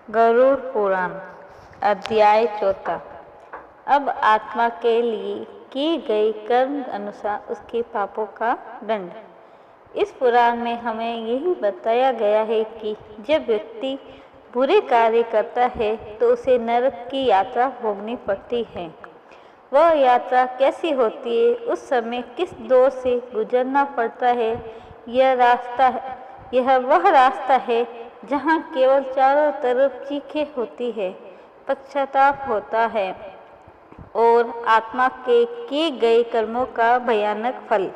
गरुड़ पुराण अध्याय 4। अब आत्मा के लिए की गई कर्म अनुसार उसके पापों का दंड। इस पुराण में हमें यही बताया गया है कि जब व्यक्ति बुरे कार्य करता है तो उसे नरक की यात्रा भोगनी पड़ती है। वह यात्रा कैसी होती है, उस समय किस दौर से गुजरना पड़ता है, यह वह रास्ता है जहाँ केवल चारों तरफ चीखें होती है, पश्चाताप होता है और आत्मा के किए गए कर्मों का भयानक फल।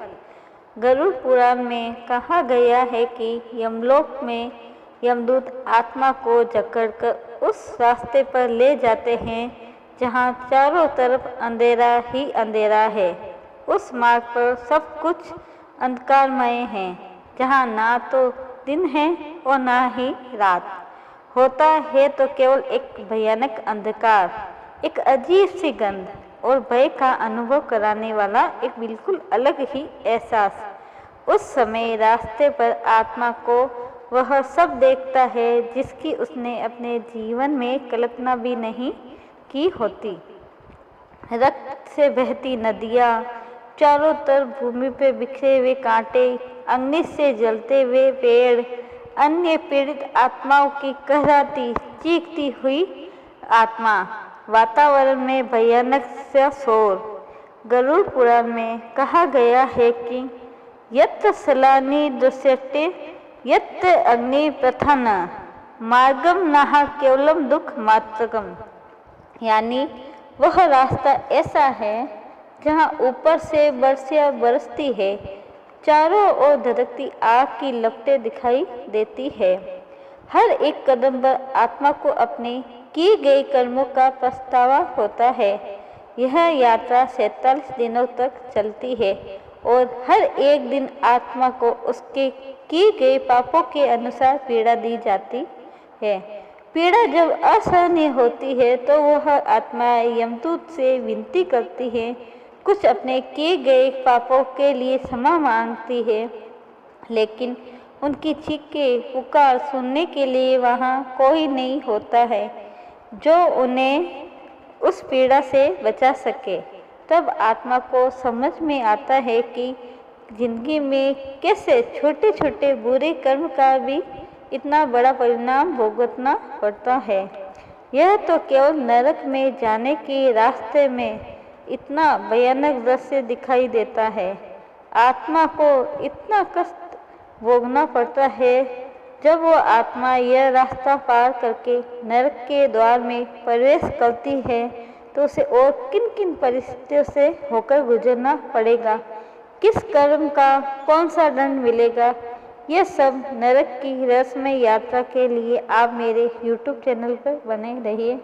गरुड़ पुराण में कहा गया है कि यमलोक में यमदूत आत्मा को जकड़कर उस रास्ते पर ले जाते हैं जहाँ चारों तरफ अंधेरा ही अंधेरा है। उस मार्ग पर सब कुछ अंधकारमय है, जहाँ ना तो दिन है और ना ही रात। होता है तो केवल एक भयानक अंधकार, एक अजीब सी गंध और भय का अनुभव कराने वाला एक बिल्कुल अलग ही एहसास। उस समय रास्ते पर आत्मा को वह सब देखता है जिसकी उसने अपने जीवन में कल्पना भी नहीं की होती। रक्त से बहती नदियाँ, चारों तरफ भूमि पे बिखरे हुए कांटे, अग्नि से जलते हुए पेड़, अन्य पीड़ित आत्माओं की कहराती चीखती हुई आत्मा, वातावरण में भयानक सा शोर। गरुड़ पुराण में कहा गया है कि यत्र सलानि दृश्यते यत्र अग्नि प्रथन मार्गम नहा केवलम दुख मात्रकम, यानी वह रास्ता ऐसा है जहाँ ऊपर से बरसियाँ बरसती है, चारों ओर धधकती आग की लपटें दिखाई देती है। हर एक कदम पर आत्मा को अपने किए गए कर्मों का पछतावा होता है। यह यात्रा 47 दिनों तक चलती है और हर एक दिन आत्मा को उसके किए गए पापों के अनुसार पीड़ा दी जाती है। पीड़ा जब असहनीय होती है तो वह आत्मा यमदूत से विनती करती है, कुछ अपने किए गए पापों के लिए क्षमा मांगती है, लेकिन उनकी चीखें पुकार सुनने के लिए वहाँ कोई नहीं होता है जो उन्हें उस पीड़ा से बचा सके। तब आत्मा को समझ में आता है कि जिंदगी में कैसे छोटे छोटे बुरे कर्म का भी इतना बड़ा परिणाम भुगतना पड़ता है। यह तो केवल नरक में जाने के रास्ते में इतना भयानक दृश्य दिखाई देता है। आत्मा को इतना कष्ट भोगना पड़ता है। जब वो आत्मा यह रास्ता पार करके नरक के द्वार में प्रवेश करती है तो उसे और किन किन परिस्थितियों से होकर गुजरना पड़ेगा, किस कर्म का कौन सा दंड मिलेगा, यह सब नरक की रहस्यमय यात्रा के लिए आप मेरे YouTube चैनल पर बने रहिए।